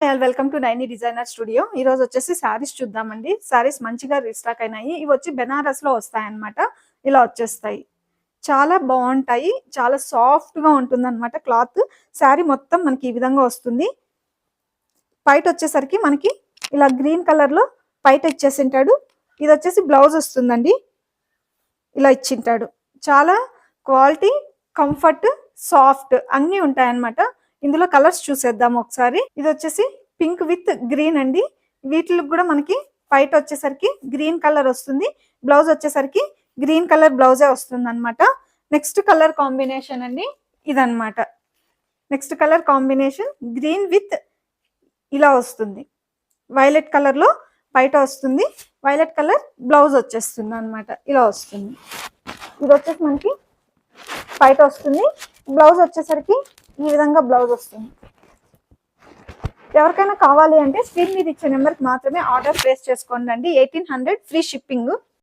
All welcome to Naini designer studio. ఈ రోజు వచ్చేసి సారీస్ చూద్దామండి. సారీస్ మంచిగా రీస్టాక్ అయినాయి. ఇవి వచ్చి బెనారస్ లో వస్తాయన్నమాట. ఇలా వచ్చేస్తాయి, చాలా బాగుంటాయి, చాలా సాఫ్ట్ గా ఉంటుందన్నమాట క్లాత్. సారీ మొత్తం మనకి ఈ విధంగా వస్తుంది. పైట వచ్చేసరికి మనకి ఇలా గ్రీన్ కలర్ లో పైట ఇచ్చేసింటాడు. ఇది వచ్చేసి బ్లౌజ్ వస్తుందండి, ఇలా ఇచ్చింటాడు. చాలా క్వాలిటీ, కంఫర్ట్, సాఫ్ట్ అన్నీ ఉంటాయన్నమాట. ఇందులో కలర్స్ చూసేద్దాం ఒకసారి. ఇది వచ్చేసి పింక్ విత్ గ్రీన్ అండి. వీటికి కూడా మనకి పైట వచ్చేసరికి గ్రీన్ కలర్ వస్తుంది. బ్లౌజ్ వచ్చేసరికి గ్రీన్ కలర్ బ్లౌజే వస్తుంది అనమాట. నెక్స్ట్ కలర్ కాంబినేషన్ అండి ఇదన్నమాట. Next colour combination green with ఇలా వస్తుంది. వైలెట్ కలర్ లో పైట వస్తుంది, వైలెట్ కలర్ బ్లౌజ్ వచ్చేస్తుంది అనమాట. ఇలా వస్తుంది. ఇది వచ్చేసి మనకి పైట వస్తుంది, బ్లౌజ్ వచ్చేసరికి ఈ విధంగా బ్లౌజ్ వస్తుంది. ఎవరికైనా కావాలి అంటే స్క్రీన్ మీద ఇచ్చే నెంబర్కి మాత్రమే ఆర్డర్ ప్లేస్ చేసుకోండి అండి. 1800 ఫ్రీ షిప్పింగ్.